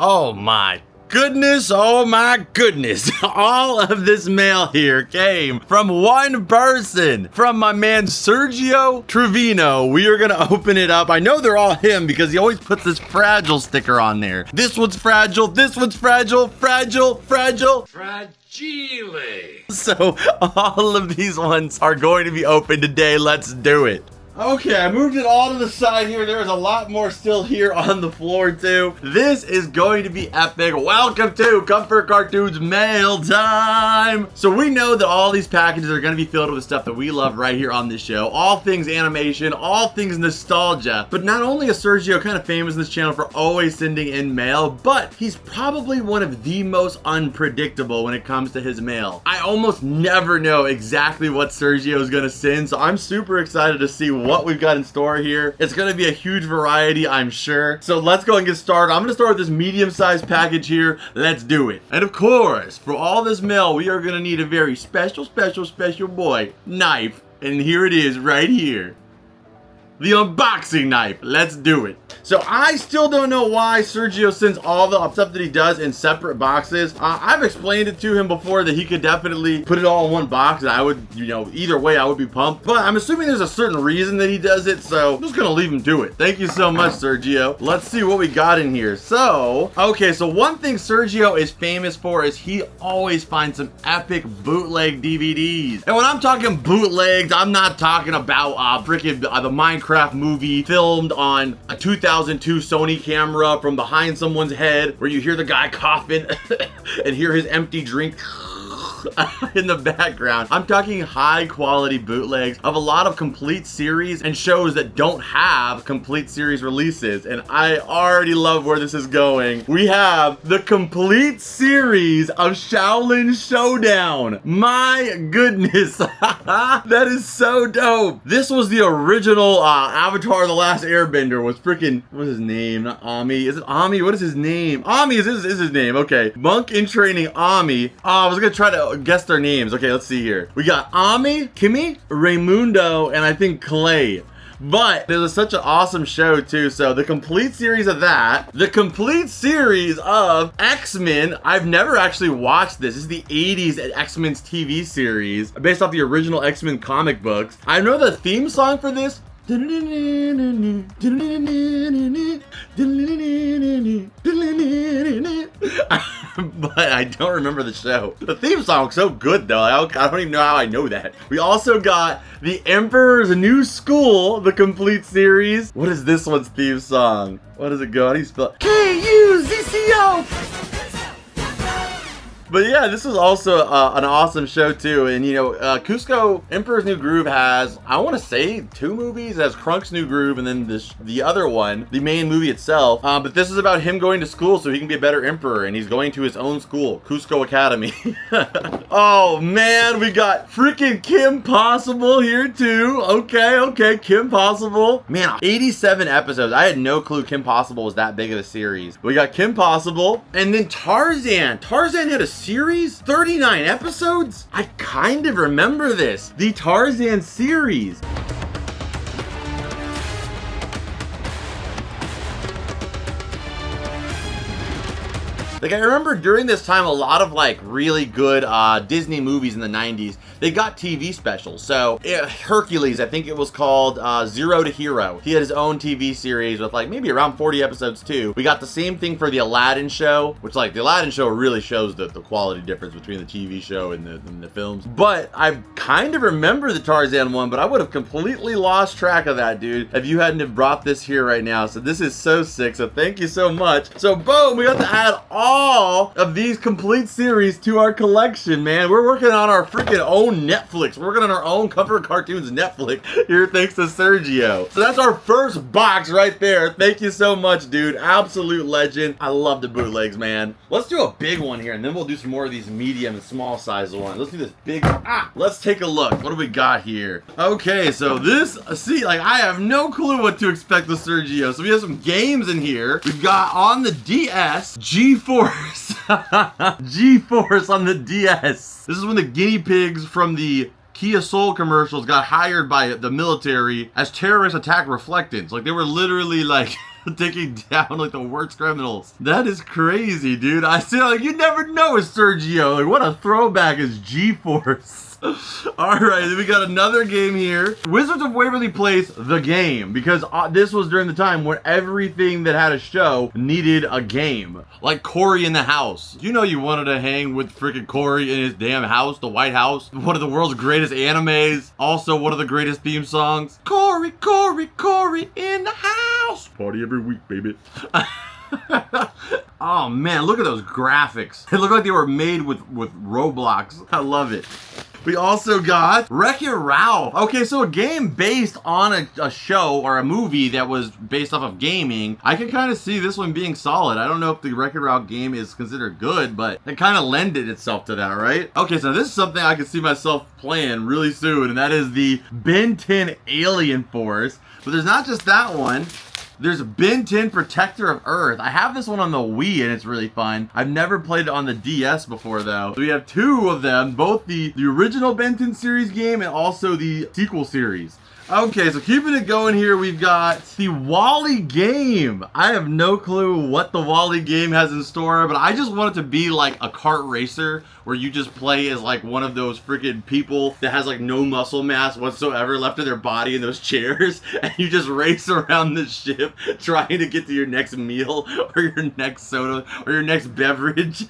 Oh my goodness, oh my goodness. All of this mail here came from one person, from my man Sergio Trevino. We are gonna open it up. I know they're all him because he always puts this fragile sticker on there. This one's fragile, this one's fragile, fragile, fragile. Fragile. So all of these ones are going to be open today. Let's do it. Okay, I moved it all to the side here. There is a lot more still here on the floor too. This is going to be epic. Welcome to Comfort Cartoons mail time. So we know that all these packages are going to be filled with stuff that we love right here on this show. All things animation, all things nostalgia. But not only is Sergio kind of famous in this channel for always sending in mail, but he's probably one of the most unpredictable when it comes to his mail. I almost never know exactly what Sergio is going to send, so I'm super excited to see what we've got in store here. It's gonna be a huge variety, I'm sure. So let's go and get started. I'm gonna start with this medium-sized package here. Let's do it. And of course, for all this mail, we are gonna need a very special boy knife. And here it is right here. The unboxing knife. Let's do it. So I still don't know why Sergio sends all the stuff that he does in separate boxes. I've explained it to him before that he could definitely put it all in one box and I would, you know, either way I would be pumped. But I'm assuming there's a certain reason that he does it, so I'm just gonna leave him do it. Thank you so much, Sergio. Let's see what we got in here. So, okay, so one thing Sergio is famous for is he always finds some epic bootleg DVDs. And when I'm talking bootlegs, I'm not talking about freaking the Minecraft movie filmed on a 2002 Sony camera from behind someone's head where you hear the guy coughing and hear his empty drink in the background. I'm talking high quality bootlegs of a lot of complete series and shows that don't have complete series releases, and I already love where this is going. We have the complete series of Shaolin Showdown. My goodness. That is so dope. This was the original Avatar The Last Airbender. Was freaking, what's his name? Not Ami. Is it Ami? What is his name? Ami is his name. Okay. Monk in Training Ami. I was gonna try to guess their names. Okay, let's see here. We got Ami, Kimi, Raimundo, and I think Clay. But it was such an awesome show too. So the complete series of that, the complete series of X-Men. I've never actually watched this. This is the 80s X-Men's TV series based off the original X-Men comic books. I know the theme song for this. But I don't remember the show. The theme song's so good though. I don't even know how I know that. We also got The Emperor's New School, the complete series. What is this one's theme song? What does it go? How do you spell it? K-U-Z-C-O! But yeah, this is also an awesome show too. And you know, Cusco Emperor's New Groove has, I want to say 2 movies. It has Crunk's New Groove and then the other one, the main movie itself. But this is about him going to school so he can be a better emperor, and he's going to his own school, Cusco Academy. Oh man, we got freaking Kim Possible here too. Okay, Kim Possible. Man, 87 episodes. I had no clue Kim Possible was that big of a series. We got Kim Possible, and then Tarzan. Tarzan had a series? 39 episodes? I kind of remember this. The Tarzan series. Like, I remember during this time, a lot of like really good Disney movies in the 90s, they got TV specials. So Hercules, I think it was called Zero to Hero. He had his own TV series with like maybe around 40 episodes too. We got the same thing for the Aladdin show, which like the Aladdin show really shows the quality difference between the TV show and the films. But I kind of remember the Tarzan one, but I would have completely lost track of that, dude, if you hadn't have brought this here right now. So this is so sick. So thank you so much. So boom, we got to add all of these complete series to our collection, man. We're working on our freaking own Netflix. We're working on our own Comfort Cartoons Netflix here thanks to Sergio. So that's our first box right there. Thank you so much, dude. Absolute legend. I love the bootlegs, man. Let's do a big one here, and then we'll do some more of these medium and small size ones. Let's do this big. Let's take a look. What do we got here? Okay, so this, see, like, I have no clue what to expect with Sergio. So we have some games in here. We've got on the DS, G-Force. G-Force on the DS. This is when the guinea pigs from the Kia Soul commercials got hired by the military as terrorists attack reflectance. Like, they were literally like taking down like the worst criminals. That is crazy, dude. I see, like, you never know with Sergio. Like, what a throwback is G-Force. Alright, then we got another game here. Wizards of Waverly Place, the game. Because this was during the time where everything that had a show needed a game. Like Corey in the House. You know you wanted to hang with freaking Corey in his damn house, the White House. One of the world's greatest animes. Also one of the greatest theme songs. Corey, Corey, Corey in the house. Party every week, baby. Oh man, look at those graphics. They look like they were made with Roblox. I love it. We also got Wreck-It Ralph. Okay, so a game based on a show or a movie that was based off of gaming. I can kind of see this one being solid. I don't know if the Wreck-It Ralph game is considered good, but it kind of lended itself to that, right? Okay, so this is something I can see myself playing really soon, and that is the Ben 10 Alien Force. But there's not just that one. There's Ben 10 Protector of Earth. I have this one on the Wii and it's really fun. I've never played it on the DS before though. So we have two of them, both the original Ben 10 series game and also the sequel series. Okay, so keeping it going here, we've got the Wally game. I have no clue what the Wally game has in store, but I just want it to be like a kart racer where you just play as like one of those freaking people that has like no muscle mass whatsoever left in their body in those chairs, and you just race around the ship trying to get to your next meal or your next soda or your next beverage.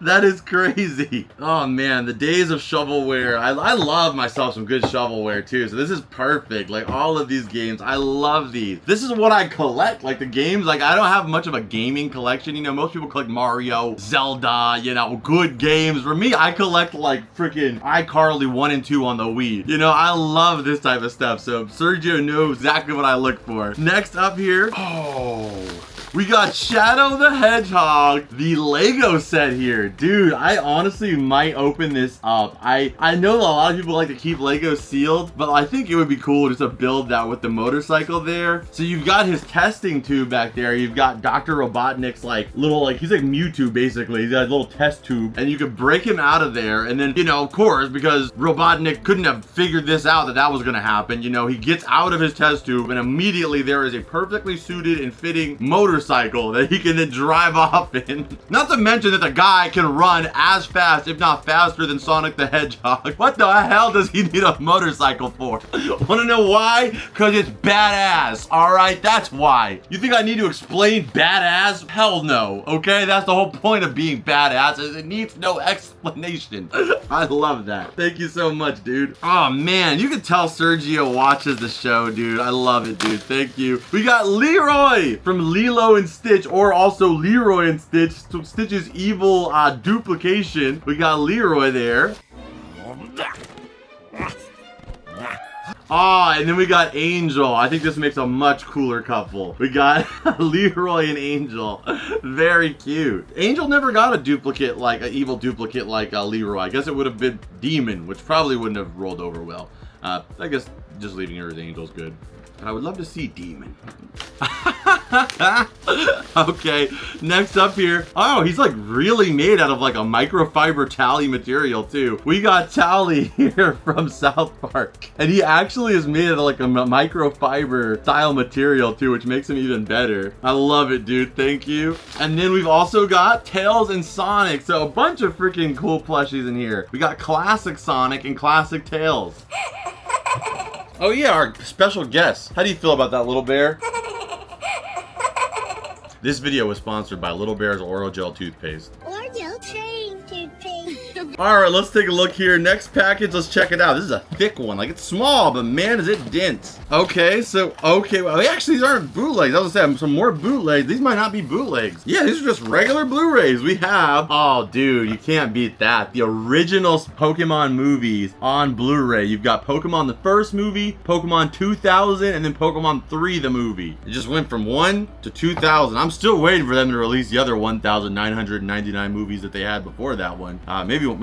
That is crazy. Oh man, the days of shovelware. I love myself some good shovelware too, so this is perfect. Like all of these games, I love these. This is what I collect, like the games. Like I don't have much of a gaming collection. You know, most people collect Mario, Zelda, you know, good games. For me, I collect like freaking iCarly 1 and 2 on the Wii. You know, I love this type of stuff. So Sergio knows exactly what I look for. Next up here, we got Shadow the Hedgehog, the Lego set here. Dude, I honestly might open this up. I know a lot of people like to keep Lego sealed, but I think it would be cool just to build that with the motorcycle there. So you've got his testing tube back there. You've got Dr. Robotnik's like little, like he's like Mewtwo basically. He's got a little test tube and you could break him out of there. And then, you know, of course, because Robotnik couldn't have figured this out that was gonna happen, you know, he gets out of his test tube and immediately there is a perfectly suited and fitting motorcycle that he can then drive off in. Not to mention that the guy can run as fast, if not faster, than Sonic the Hedgehog. What the hell does he need a motorcycle for? Wanna know why? Because it's badass, alright? That's why. You think I need to explain badass? Hell no, okay? That's the whole point of being badass, is it needs no explanation. I love that. Thank you so much, dude. Oh man, you can tell Sergio watches the show, dude. I love it, dude. Thank you. We got Leroy from Lilo and Stitch, or also Leroy and Stitch, Stitch's evil duplication. We got Leroy there. And then we got Angel. I think this makes a much cooler couple. We got Leroy and Angel. Very cute. Angel never got a duplicate, like an evil duplicate like Leroy. I guess it would have been Demon, which probably wouldn't have rolled over well. I guess just leaving her as Angel's good. I would love to see Demon. Okay, next up here. Oh, he's like really made out of like a microfiber Tally material too. We got Tally here from South Park. And he actually is made out of like a microfiber style material too, which makes him even better. I love it, dude. Thank you. And then we've also got Tails and Sonic. So a bunch of freaking cool plushies in here. We got classic Sonic and classic Tails. Oh yeah, our special guest. How do you feel about that, Little Bear? This video was sponsored by Little Bear's Oral Gel Toothpaste. Oral Gel Toothpaste. Alright, let's take a look here. Next package, let's check it out. This is a thick one. Like, it's small, but man, is it dense. Okay, so, well, actually, these aren't bootlegs. I was gonna say, some more bootlegs. These might not be bootlegs. Yeah, these are just regular Blu-rays. We have, oh, dude, you can't beat that. The original Pokemon movies on Blu-ray. You've got Pokemon the first movie, Pokemon 2000, and then Pokemon 3 the movie. It just went from 1 to 2000. I'm still waiting for them to release the other 1,999 movies that they had before that one.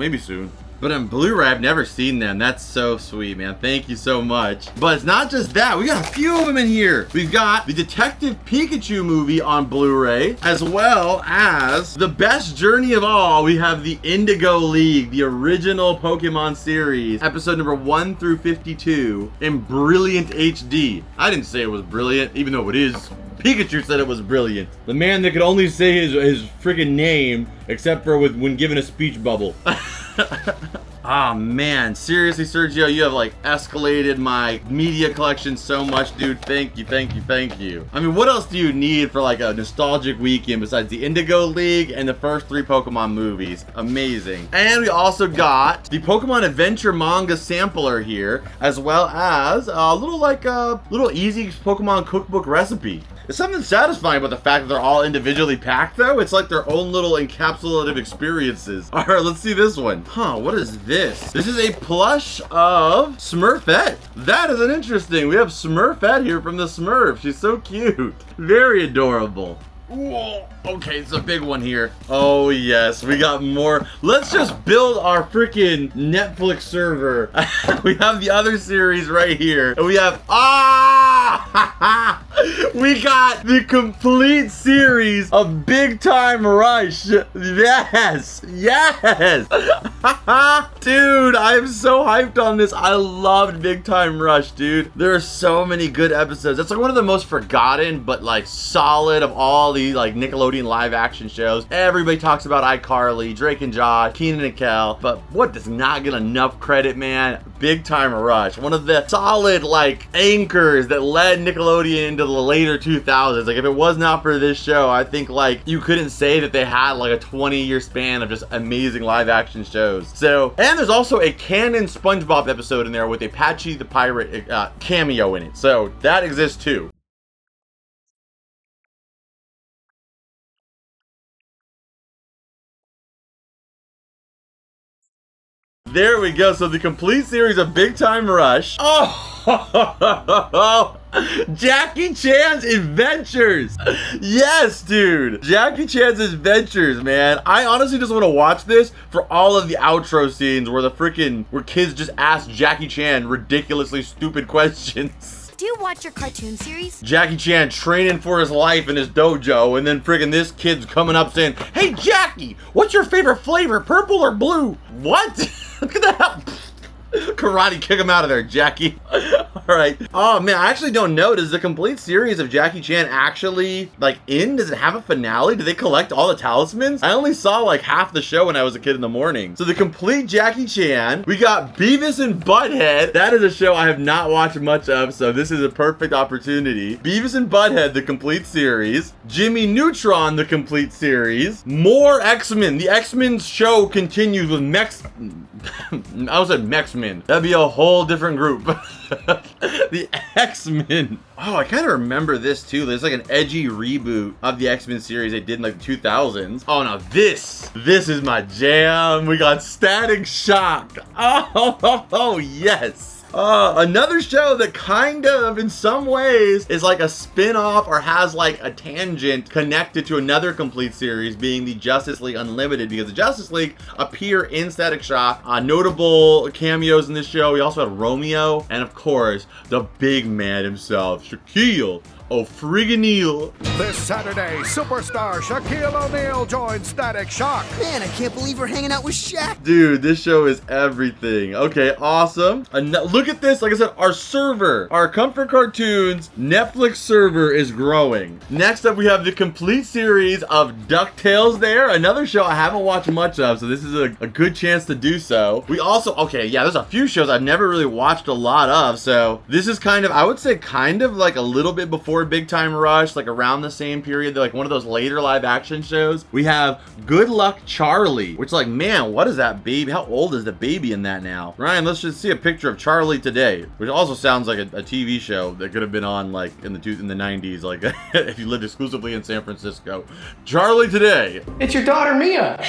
Maybe soon. But on Blu-ray, I've never seen them. That's so sweet, man. Thank you so much. But it's not just that. We got a few of them in here. We've got the Detective Pikachu movie on Blu-ray, as well as the best journey of all. We have the Indigo League, the original Pokemon series, episode number 1 through 52 in brilliant HD. I didn't say it was brilliant, even though it is Pikachu said it was brilliant. The man that could only say his freaking name, except for when given a speech bubble. Ah, man, seriously, Sergio, you have like escalated my media collection so much, dude. Thank you, thank you, thank you. I mean, what else do you need for like a nostalgic weekend besides the Indigo League and the first 3 Pokemon movies? Amazing. And we also got the Pokemon Adventure manga sampler here, as well as a little easy Pokemon cookbook recipe. There's something satisfying about the fact that they're all individually packed, though. It's like their own little encapsulative experiences. All right, let's see this one. Huh, what is this? This is a plush of Smurfette. That is an interesting. We have Smurfette here from the Smurfs. She's so cute. Very adorable. Whoa. Okay, it's a big one here. Oh, yes, we got more. Let's just build our freaking Netflix server. We have the other series right here. And we have, we got the complete series of Big Time Rush. Yes, yes. Dude, I'm so hyped on this. I loved Big Time Rush, dude. There are so many good episodes. It's like one of the most forgotten, but like solid of all the like Nickelodeon live action shows. Everybody talks about iCarly, Drake and Josh, Keenan and Kel, but what does not get enough credit, man? Big Time Rush, one of the solid like anchors that led Nickelodeon into the later 2000s. Like if it was not for this show, I think like you couldn't say that they had like a 20-year span of just amazing live action shows. So, and there's also a canon Spongebob episode in there with a Patchy the Pirate cameo in it. So that exists too. There we go. So the complete series of Big Time Rush. Oh, Jackie Chan's Adventures. Yes, dude. Jackie Chan's Adventures, man. I honestly just want to watch this for all of the outro scenes where where kids just ask Jackie Chan ridiculously stupid questions. Do you watch your cartoon series? Jackie Chan training for his life in his dojo, and then friggin' this kid's coming up saying, "Hey Jackie, what's your favorite flavor, purple or blue?" What? Look at that. Karate kick him out of there, Jackie. Alright. Oh man, I actually don't know. Does the complete series of Jackie Chan actually like end? Does it have a finale? Do they collect all the talismans? I only saw like half the show when I was a kid in the morning. So the complete Jackie Chan. We got Beavis and Butthead. That is a show I have not watched much of, so this is a perfect opportunity. Beavis and Butthead, the complete series. Jimmy Neutron, the complete series. More X-Men. The X-Men show continues with I said Mex-Men. That'd be a whole different group. The X-Men. Oh, I kind of remember this too. There's like an edgy reboot of the X-Men series they did in like the 2000s. Oh, now this is my jam. We got Static Shock. Oh, yes. Another show that kind of, in some ways, is like a spin-off or has like a tangent connected to another complete series, being the Justice League Unlimited, because the Justice League appear in Static Shock. Notable cameos in this show. We also had Romeo, and of course, the big man himself, Shaquille O'Neal. This Saturday, superstar Shaquille O'Neal joins Static Shock. Man, I can't believe we're hanging out with Shaq. Dude, this show is everything. Okay, awesome. Look at this. Like I said, our server, our Comfort Cartoons Netflix server is growing. Next up, we have the complete series of DuckTales there. Another show I haven't watched much of, so this is a good chance to do so. We also, okay, yeah, there's a few shows I've never really watched a lot of, so this is kind of, I would say kind of like a little bit before Big Time Rush, like around the same period, like one of those later live action shows. We have Good Luck Charlie, which like, man, what is that baby? How old is the baby in that now? Ryan, let's just see a picture of Charlie today, which also sounds like a TV show that could have been on like in the 90s, like if you lived exclusively in San Francisco. Charlie Today. It's your daughter, Mia.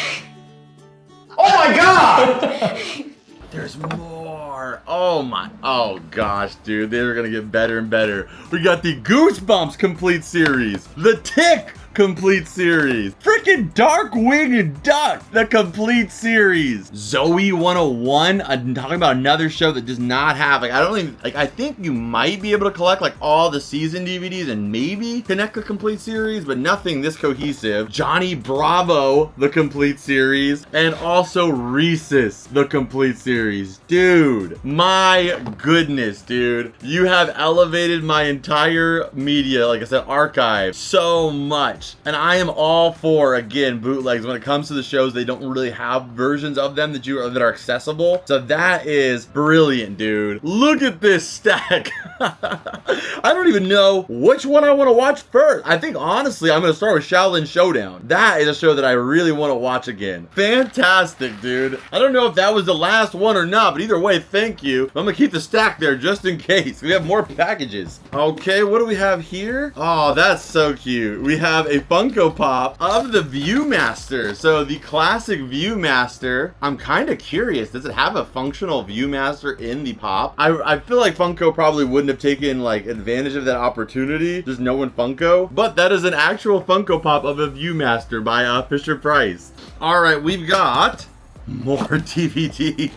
Oh my God! There's more. Oh gosh, dude, they're gonna get better and better. We got the Goosebumps complete series, the Tick complete series. Freaking Darkwing Duck, the complete series. Zoe 101, I'm talking about another show that does not have, like, I don't even, like, I think you might be able to collect, like, all the season DVDs and maybe connect the complete series, but nothing this cohesive. Johnny Bravo, the complete series, and also Reese's, the complete series. Dude, my goodness, dude. You have elevated my entire media, like I said, archive so much. And I am all for, again, bootlegs. When it comes to the shows, they don't really have versions of them that are accessible. So that is brilliant, dude. Look at this stack. I don't even know which one I want to watch first. I think, honestly, I'm going to start with Shaolin Showdown. That is a show that I really want to watch again. Fantastic, dude. I don't know if that was the last one or not, but either way, thank you. I'm going to keep the stack there just in case. We have more packages. Okay, what do we have here? Oh, that's so cute. We have a Funko Pop of the Viewmaster. So the classic Viewmaster. I'm kind of curious. Does it have a functional Viewmaster in the pop? I feel like Funko probably wouldn't have taken like advantage of that opportunity. Just knowing Funko. But that is an actual Funko Pop of a Viewmaster by Fisher-Price. All right, we've got more DVD.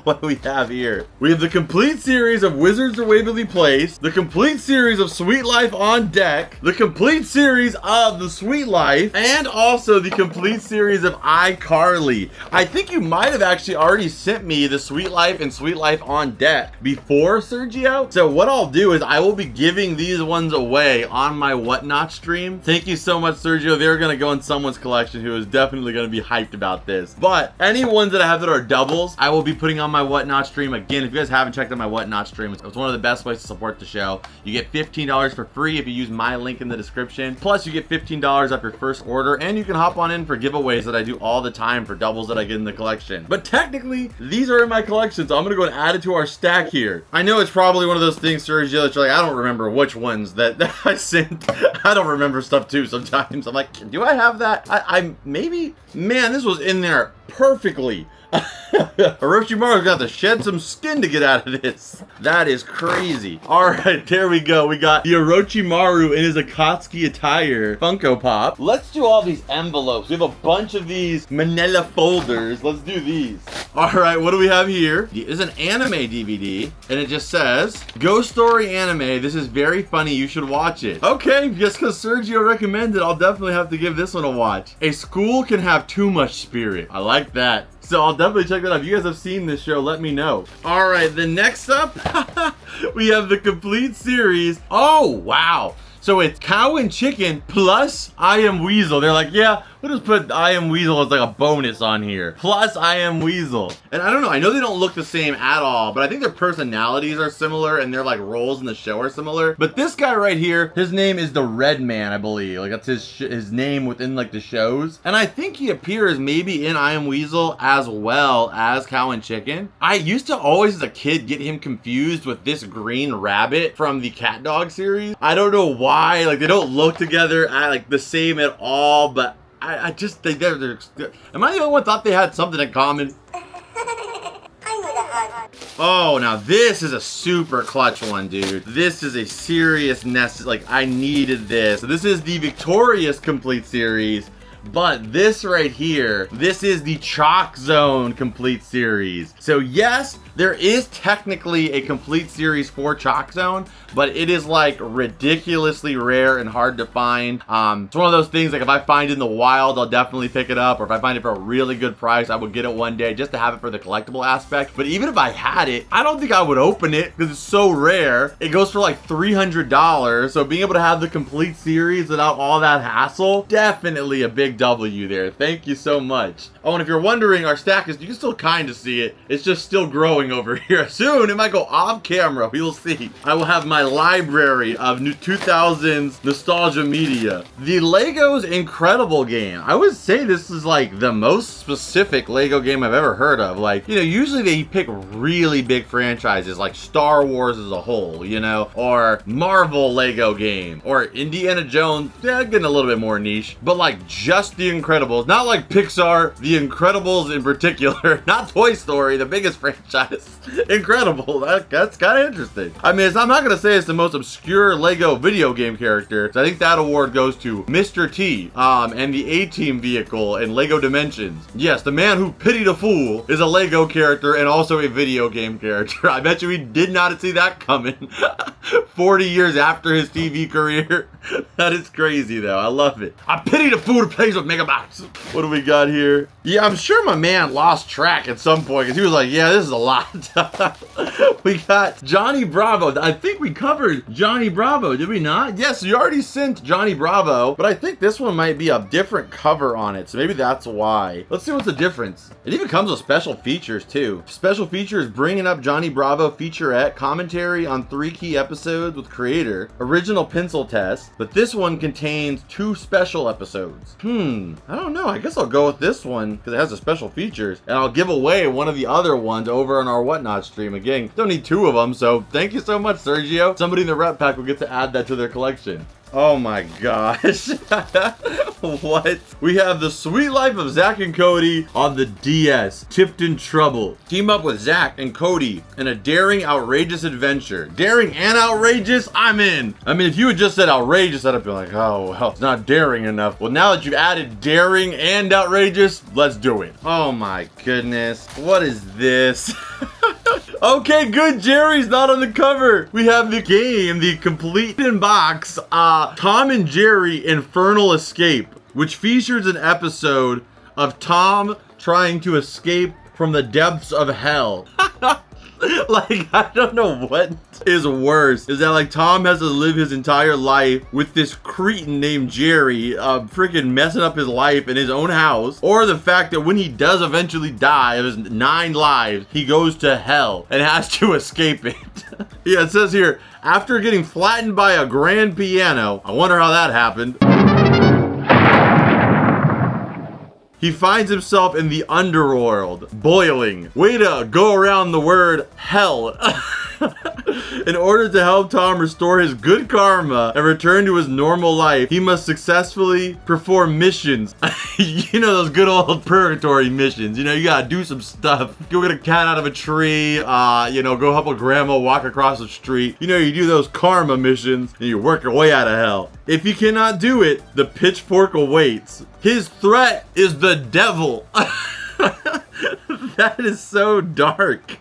What do we have here? We have the complete series of Wizards of Waverly Place, the complete series of Sweet Life on Deck, the complete series of The Sweet Life, and also the complete series of iCarly. I think you might have actually already sent me the Sweet Life and Sweet Life on Deck before, Sergio. So what I'll do is I will be giving these ones away on my Whatnot stream. Thank you so much, Sergio. They're going to go in someone's collection who is definitely going to be hyped about this. But any ones that I have that are doubles, I will be putting on my Whatnot stream. Again, if you guys haven't checked out my Whatnot stream, it's one of the best ways to support the show. You get $15 for free if you use my link in the description. Plus, you get $15 off your first order, and you can hop on in for giveaways that I do all the time for doubles that I get in the collection. But technically, these are in my collection, so I'm gonna go and add it to our stack here. I know it's probably one of those things, Sergio, that you're like, I don't remember which ones that I sent. I don't remember stuff too sometimes. I'm like, do I have that? I maybe? Man, this was in there perfectly. Orochimaru's got to shed some skin to get out of this. That is crazy. All right, there we go. We got the Orochimaru in his Akatsuki attire Funko Pop. Let's do all these envelopes. We have a bunch of these manila folders. Let's do these. All right, what do we have here? This is an anime DVD, and it just says, Ghost Story Anime. This is very funny. You should watch it. Okay, just because Sergio recommended, I'll definitely have to give this one a watch. A school can have too much spirit. I like that. So I'll definitely check that out. If you guys have seen this show, let me know. All right, then next up, we have the complete series. Oh, wow. So it's Cow and Chicken plus I Am Weasel. They're like, yeah, we'll just put I Am Weasel as like a bonus on here. Plus I Am Weasel. And I don't know, I know they don't look the same at all, but I think their personalities are similar and their like roles in the show are similar. But this guy right here, his name is the Red Man, I believe. Like that's his name within like the shows. And I think he appears maybe in I Am Weasel as well as Cow and Chicken. I used to always as a kid get him confused with this green rabbit from the Cat Dog series. I don't know why. Like they don't look together like the same at all, but I just think they're am I the only one thought they had something in common? Oh, now this is a super clutch one, dude. This is a serious like I needed this. So this is the Victorious complete series. But this right here, this is the Chalk Zone complete series. So yes, there is technically a complete series for Chalk Zone, but it is like ridiculously rare and hard to find. It's one of those things like if I find it in the wild, I'll definitely pick it up, or if I find it for a really good price, I would get it one day just to have it for the collectible aspect. But even if I had it, I don't think I would open it because it's so rare. It goes for like $300. So being able to have the complete series without all that hassle, definitely a big W there. Thank you so much. Oh, and if you're wondering, our stack is, you can still kind of see it. It's just still growing over here. Soon, it might go off camera. We will see. I will have my library of new 2000s nostalgia media. The Legos Incredible game. I would say this is like the most specific Lego game I've ever heard of. Like, you know, usually they pick really big franchises like Star Wars as a whole, you know, or Marvel Lego game, or Indiana Jones. Yeah, getting a little bit more niche, but like just The Incredibles, not like Pixar, The Incredibles in particular, not Toy Story, the biggest franchise. Incredible. That's kind of interesting. I mean, I'm not gonna say it's the most obscure Lego video game character. I think that award goes to Mr. T and the A-Team vehicle in Lego Dimensions. Yes, the man who pitied a fool is a Lego character and also a video game character. I bet you he did not see that coming 40 years after his TV career. That is crazy though. I love it. I pity the fool who plays with Megabots. What do we got here? Yeah, I'm sure my man lost track at some point because he was like, yeah, this is a lot. We got Johnny Bravo. I think we covered Johnny Bravo, did we not? Yes, you already sent Johnny Bravo, but I think this one might be a different cover on it, so maybe that's why. Let's see what's the difference. It even comes with special features too. Special features bringing up Johnny Bravo featurette, commentary on 3 key episodes with creator, original pencil test, but this one contains 2 special episodes. I don't know. I guess I'll go with this one because it has the special features, and I'll give away one of the other ones over on our Whatnot stream. Again, don't need 2 of them, so thank you so much, Sergio. Somebody in the rep pack will get to add that to their collection. Oh my gosh. What? We have The Sweet Life of Zach and Cody on the DS. Tipped in Trouble. Team up with Zach and Cody in a daring, outrageous adventure. Daring and outrageous? I'm in. I mean, if you had just said outrageous, I'd have been like, oh, well, it's not daring enough. Well, now that you've added daring and outrageous, let's do it. Oh my goodness. What is this? Okay, good. Jerry's not on the cover. We have the game, the complete in box, Tom and Jerry Infernal Escape, which features an episode of Tom trying to escape from the depths of hell. Like, I don't know what is worse. Is that like Tom has to live his entire life with this cretin named Jerry freaking messing up his life in his own house, or the fact that when he does eventually die of his 9 lives, he goes to hell and has to escape it. Yeah, it says here, after getting flattened by a grand piano, I wonder how that happened, he finds himself in the underworld, boiling. Way to go around the word hell. In order to help Tom restore his good karma and return to his normal life, he must successfully perform missions. You know, those good old purgatory missions. You know, you gotta do some stuff. Go get a cat out of a tree, you know, go help a grandma walk across the street. You know, you do those karma missions and you work your way out of hell. If you cannot do it, the pitchfork awaits. His threat is the devil. That is so dark,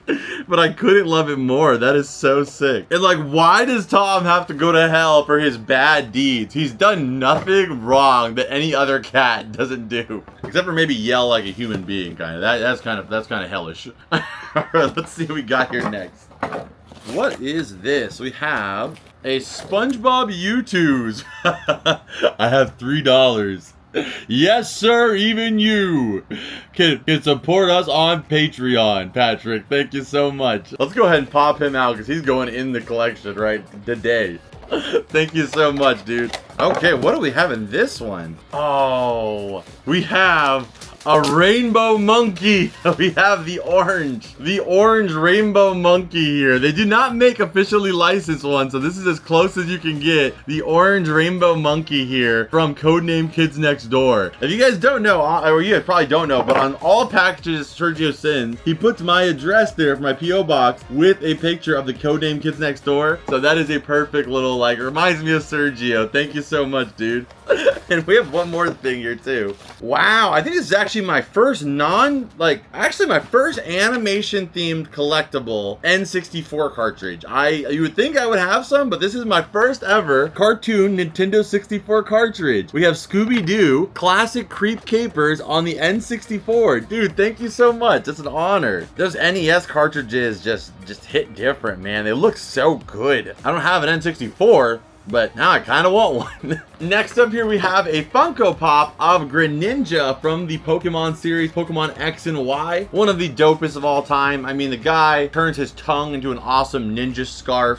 but I couldn't love it more. That is so sick. And like, why does Tom have to go to hell for his bad deeds? He's done nothing wrong that any other cat doesn't do, except for maybe yell like a human being, kind of. That's kind of hellish. All right, let's see what we got here next. What is this? We have a SpongeBob U2s. I have $3. Yes, sir, even you can support us on Patreon, Patrick. Thank you so much. Let's go ahead and pop him out because he's going in the collection right today. Thank you so much, dude. Okay, what do we have in this one? Oh, we have a rainbow monkey. We have the orange rainbow monkey here. They do not make officially licensed ones, so this is as close as you can get. The orange rainbow monkey here from Codename Kids Next Door. If you guys don't know, or you guys probably don't know, but on all packages Sergio sends, he puts my address there for my P.O. box with a picture of the Codename Kids Next Door. So that is a perfect little, like, reminds me of Sergio. Thank you so much, dude. And we have one more thing here too. Wow, I think this is actually my first my first animation themed collectible N64 cartridge. You would think I would have some, but this is my first ever cartoon Nintendo 64 cartridge. We have Scooby-Doo classic Creep Capers on the N64. Dude, thank you so much. It's an honor. Those NES cartridges just hit different, man. They look so good. I don't have an N64, but now I kind of want one. Next up here we have a Funko Pop of Greninja from the Pokemon series, Pokemon X and Y. One of the dopest of all time. I mean, the guy turns his tongue into an awesome ninja scarf.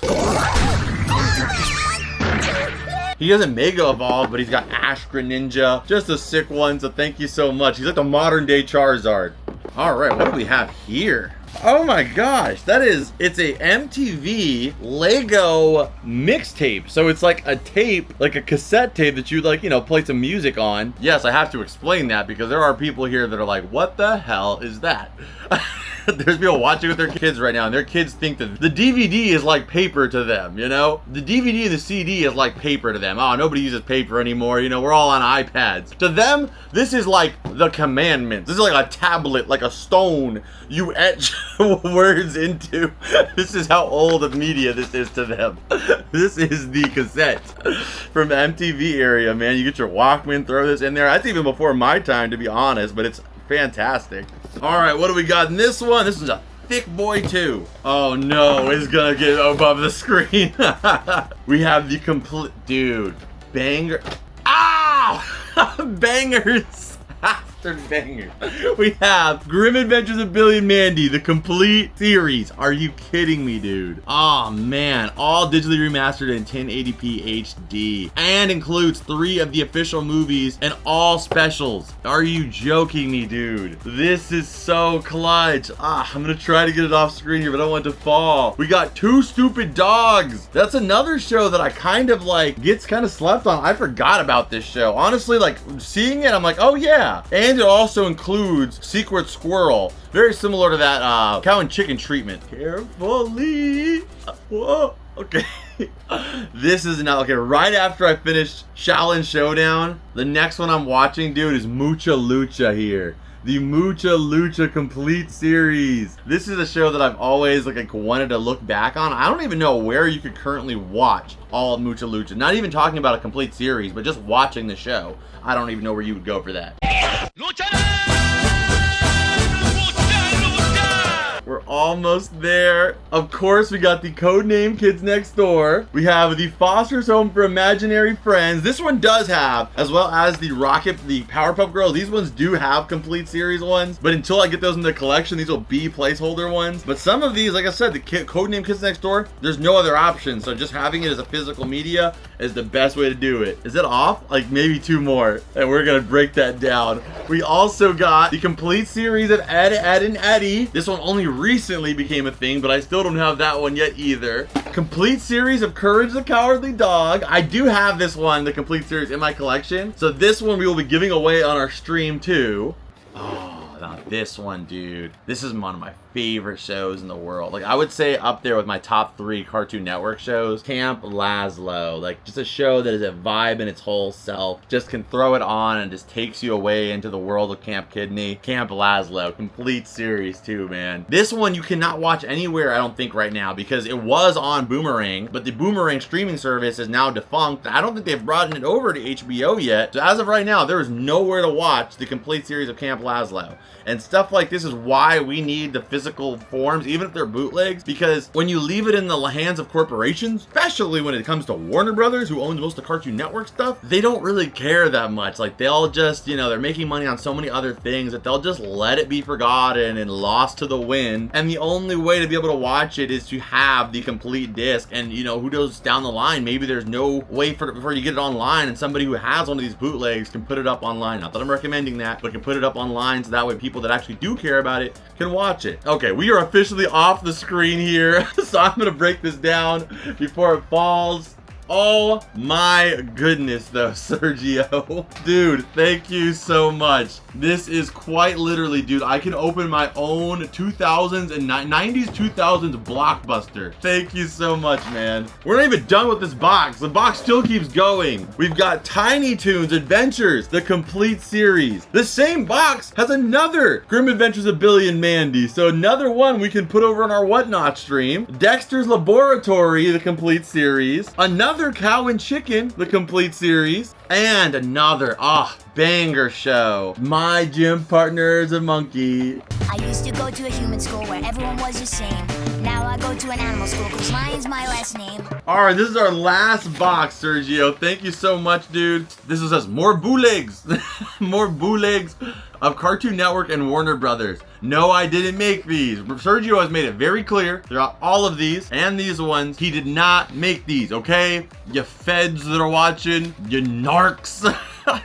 He doesn't Mega Evolve, but he's got Ash Greninja. Just a sick one, so thank you so much. He's like the modern day Charizard. All right, what do we have here? Oh my gosh, it's a MTV Lego mixtape. So it's like a tape, like a cassette tape that you like, you know, play some music on. Yes, I have to explain that because there are people here that are like, what the hell is that? There's people watching with their kids right now, and their kids think that the DVD is like paper to them, you know? The DVD and the CD is like paper to them. Oh, nobody uses paper anymore, you know, we're all on iPads. To them, this is like the commandments. This is like a tablet, like a stone you etch words into. This is how old of media this is to them. This is the cassette from the MTV area, man. You get your Walkman, throw this in there. That's even before my time, to be honest, but it's fantastic. All right, what do we got in this one? This is a thick boy too. Oh no, it's gonna get above the screen. We have the complete, dude, banger. Ow! Bangers. After banger. We have Grim Adventures of Billy and Mandy, the complete series. Are you kidding me, dude? Oh man, all digitally remastered in 1080p HD and includes 3 of the official movies and all specials. Are you joking me, dude? This is so clutch. I'm gonna try to get it off screen here, but I don't want it to fall. We got Two Stupid Dogs. That's another show that I kind of like gets kind of slept on. I forgot about this show. Honestly, like seeing it, I'm like, oh yeah. And it also includes Secret Squirrel. Very similar to that cow and chicken treatment. Carefully. Whoa. Okay. This is now, okay, right after I finished Shaolin Showdown, the next one I'm watching, dude, is Mucha Lucha here. The Mucha Lucha complete series. This is a show that I've always like wanted to look back on. I don't even know where you could currently watch all of Mucha Lucha. Not even talking about a complete series, but just watching the show. I don't even know where you would go for that. We're almost there. Of course, we got the Codename Kids Next Door. We have the Foster's Home for Imaginary Friends. This one does have, as well as the Powerpuff Girls. These ones do have complete series ones, but until I get those in the collection, these will be placeholder ones. But some of these, like I said, the Codename Kids Next Door, there's no other option. So just having it as a physical media is the best way to do it. Is it off? Like maybe 2 more, and we're gonna break that down. We also got the complete series of Ed, Edd and Eddy. This one only recently became a thing, but I still don't have that one yet either. Complete series of Courage the Cowardly Dog. I do have this one, the complete series, in my collection. So this one we will be giving away on our stream too. Oh, now this one, dude. This is one of my favorite shows in the world. Like I would say up there with my top 3 Cartoon Network shows. Camp Lazlo, like just a show that is a vibe in its whole self. Just can throw it on and just takes you away into the world of Camp Kidney. Camp Lazlo, complete series too, man. This one you cannot watch anywhere, I don't think right now, because it was on Boomerang, but the Boomerang streaming service is now defunct. I don't think they've brought it over to HBO yet. So as of right now, there is nowhere to watch the complete series of Camp Lazlo. And stuff like this is why we need the physical forms, even if they're bootlegs, because when you leave it in the hands of corporations, especially when it comes to Warner Brothers, who owns most of Cartoon Network stuff, they don't really care that much. Like they'll just, you know, they're making money on so many other things that they'll just let it be forgotten and lost to the wind. And the only way to be able to watch it is to have the complete disc. And you know, who knows down the line, maybe there's no way for you to get it online, and somebody who has one of these bootlegs can put it up online. Not that I'm recommending that, but can put it up online so that way people that actually do care about it can watch it. Okay, we are officially off the screen here, so I'm gonna break this down before it falls. Oh my goodness though, Sergio. Dude, thank you so much. This is quite literally, dude, I can open my own 2000s and 90s, 2000s blockbuster. Thank you so much, man. We're not even done with this box. The box still keeps going. We've got Tiny Toons Adventures, the complete series. The same box has another Grim Adventures of Billy and Mandy, so another one we can put over on our Whatnot stream. Dexter's Laboratory, the complete series. Another Cow and Chicken, the complete series. And another, banger show. My gym partner is a monkey. I used to go to a human school where everyone was the same. Now I go to an animal school because lion's my last name. All right, this is our last box, Sergio. Thank you so much, dude. This is us, more bootlegs. More bootlegs of Cartoon Network and Warner Brothers. No, I didn't make these. Sergio has made it very clear throughout all of these and these ones, he did not make these, okay? You feds that are watching, you narcs.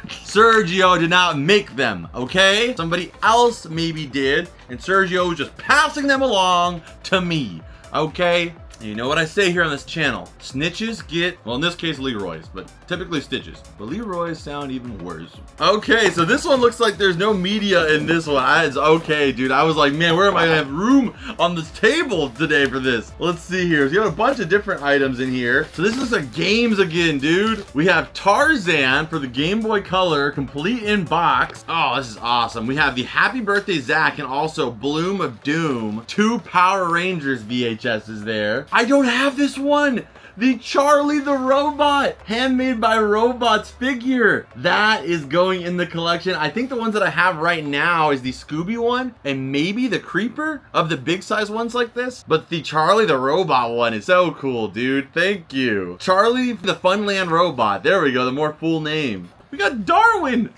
Sergio did not make them, okay? Somebody else maybe did, and Sergio was just passing them along to me, okay? You know what I say here on this channel. Snitches get, well, in this case, Leroy's, but typically stitches. But Leroy's sound even worse. Okay, so this one looks like there's no media in this one. It's okay, dude. I was like, man, where am I gonna have room on this table today for this? Let's see here. So you got a bunch of different items in here. So this is like games again, dude. We have Tarzan for the Game Boy Color, complete in box. Oh, this is awesome. We have the Happy Birthday Zach and also Bloom of Doom. 2 Power Rangers VHSs there. I don't have this one. The Charlie the Robot, handmade by Robots figure. That is going in the collection. I think the ones that I have right now is the Scooby one and maybe the Creeper of the big size ones like this. But the Charlie the Robot one is so cool, dude. Thank you. Charlie the Funland Robot. There we go, the more full name. We got Darwin.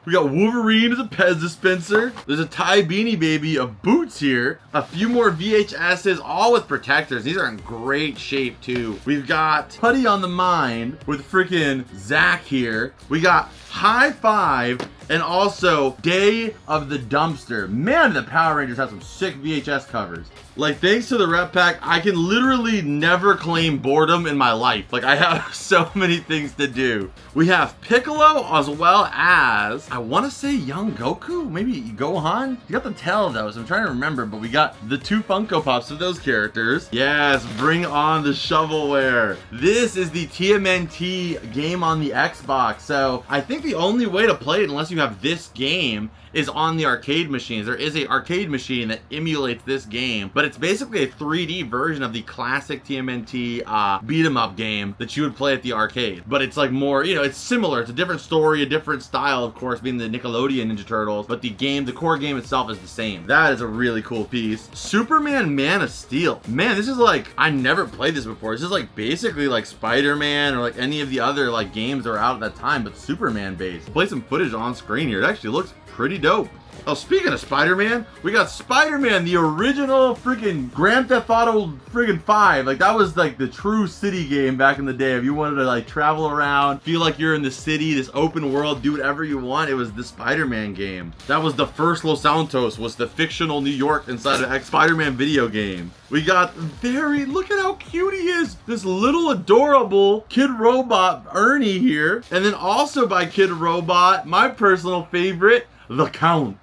We got Wolverine as a Pez dispenser. There's a Ty Beanie Baby of Boots here. A few more VHSs, all with protectors. These are in great shape too. We've got Putty on the Mind with freaking Zach here. We got High Five and also Day of the Dumpster. Man, the Power Rangers have some sick VHS covers. Like, thanks to the rep pack, I can literally never claim boredom in my life. Like, I have so many things to do. We have Piccolo as well as, I want to say young Goku, maybe Gohan. You got the tail though, so I'm trying to remember, but we got the 2 Funko Pops of those characters. Yes, bring on the shovelware. This is the TMNT game on the Xbox. So I think the only way to play it, unless you have this game, is on the arcade machines. There is a arcade machine that emulates this game, but it's basically a 3D version of the classic TMNT beat 'em up game that you would play at the arcade. But it's like more, you know, it's similar. It's a different story, a different style, of course, being the Nickelodeon Ninja Turtles, but the game, the core game itself is the same. That is a really cool piece. Superman Man of Steel. Man, this is like, I never played this before. This is like basically like Spider-Man or like any of the other like games that were out at that time, but Superman based. Play some footage on screen here. It actually looks pretty dope. Oh, speaking of Spider-Man, we got Spider-Man, the original freaking Grand Theft Auto freaking 5. Like, that was like the true city game back in the day. If you wanted to like travel around, feel like you're in the city, this open world, do whatever you want, it was the Spider-Man game. That was the first Los Santos, was the fictional New York inside of Spider-Man video game. We got look at how cute he is. This little adorable Kid Robot Ernie here. And then also by Kid Robot, my personal favorite, the Count.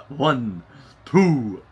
1, 2,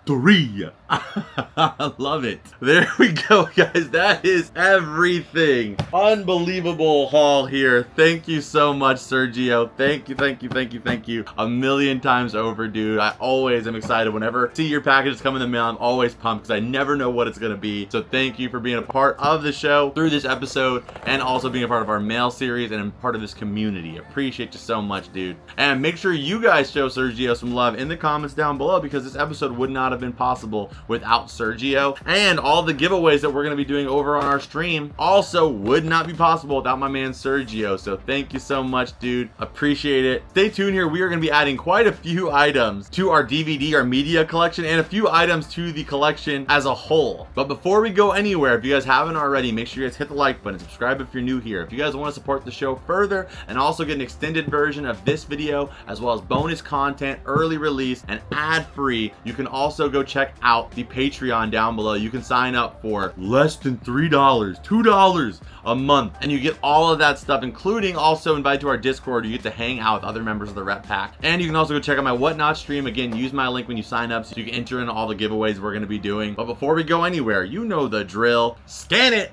3. I love it. There we go, guys. That is everything. Unbelievable haul here. Thank you so much, Sergio. Thank you, thank you, thank you, thank you. A million times over, dude. I always am excited whenever I see your packages come in the mail. I'm always pumped because I never know what it's going to be. So thank you for being a part of the show through this episode and also being a part of our mail series and a part of this community. Appreciate you so much, dude. And make sure you guys show Sergio some love in the comments down below because this episode would not have been possible without Sergio, and all the giveaways that we're going to be doing over on our stream also would not be possible without my man Sergio. So thank you so much, dude. Appreciate it. Stay tuned here. We are going to be adding quite a few items to our DVD, our media collection, and a few items to the collection as a whole. But before we go anywhere, if you guys haven't already, make sure you guys hit the like button, subscribe if you're new here. If you guys want to support the show further and also get an extended version of this video as well as bonus content, early release, and ad-free, you can also go check out the Patreon down below. You can sign up for less than $3, $2 a month, and you get all of that stuff, including also invite to our Discord. You get to hang out with other members of the Rep Pack, and you can also go check out my Whatnot stream. Again, use my link when you sign up so you can enter in all the giveaways we're going to be doing. But before we go anywhere, you know the drill. Scan it.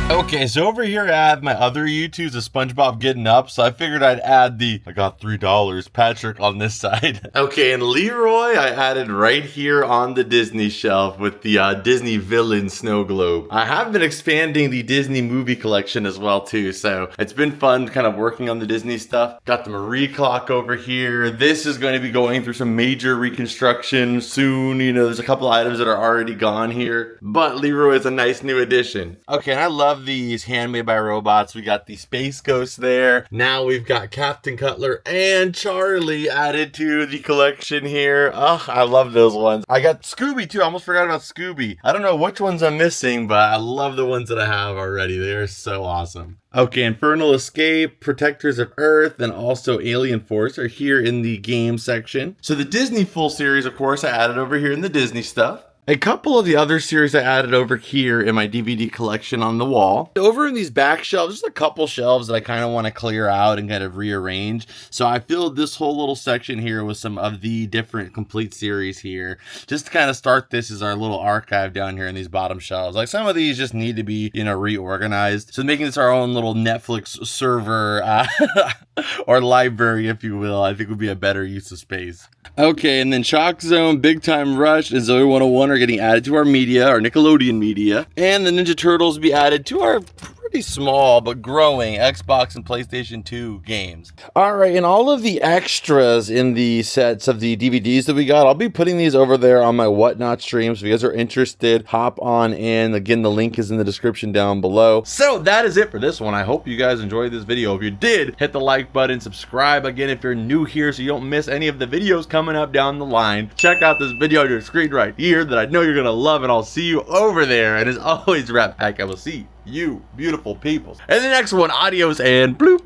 Okay, so over here I have my other YouTubes of Spongebob getting up, so I figured I'd add the I got $3 Patrick on this side. Okay, and Leroy I added right here on the Disney shelf with the Disney villain snow globe. I have been expanding the Disney movie collection as well too, so it's been fun kind of working on the Disney stuff. Got the Marie clock over here. This is going to be going through some major reconstruction soon. You know, there's a couple items that are already gone here, but Leroy is a nice new addition. Okay, and I love of these handmade by robots. We got the Space Ghost there. Now we've got Captain Cutler and Charlie added to the collection here. Oh, I love those ones. I got Scooby too. I almost forgot about Scooby. I don't know which ones I'm missing, but I love the ones that I have already. They're so awesome. Okay, Infernal Escape, Protectors of Earth, and also Alien Force are here in the game section. So the Disney full series, of course, I added over here in the Disney stuff. A couple of the other series I added over here in my DVD collection on the wall. Over in these back shelves, just a couple shelves that I kind of want to clear out and kind of rearrange. So I filled this whole little section here with some of the different complete series here. Just to kind of start this as our little archive down here in these bottom shelves. Like some of these just need to be, you know, reorganized. So making this our own little Netflix server or library, if you will, I think would be a better use of space. Okay, and then Shock Zone, Big Time Rush, and Zoe 101 are getting added to our media, our Nickelodeon media. And the Ninja Turtles will be added to our pretty small but growing Xbox and PlayStation 2 games. All right, and all of the extras in the sets of the DVDs that we got, I'll be putting these over there on my Whatnot stream. So if you guys are interested, hop on in. Again, the link is in the description down below. So that is it for this one. I hope you guys enjoyed this video. If you did, hit the like button, subscribe again if you're new here so you don't miss any of the videos coming up down the line. Check out this video on your screen right here that I know you're gonna love, and I'll see you over there. And as always, Rat Pack, I will see you beautiful people in the next one. Adios and bloop.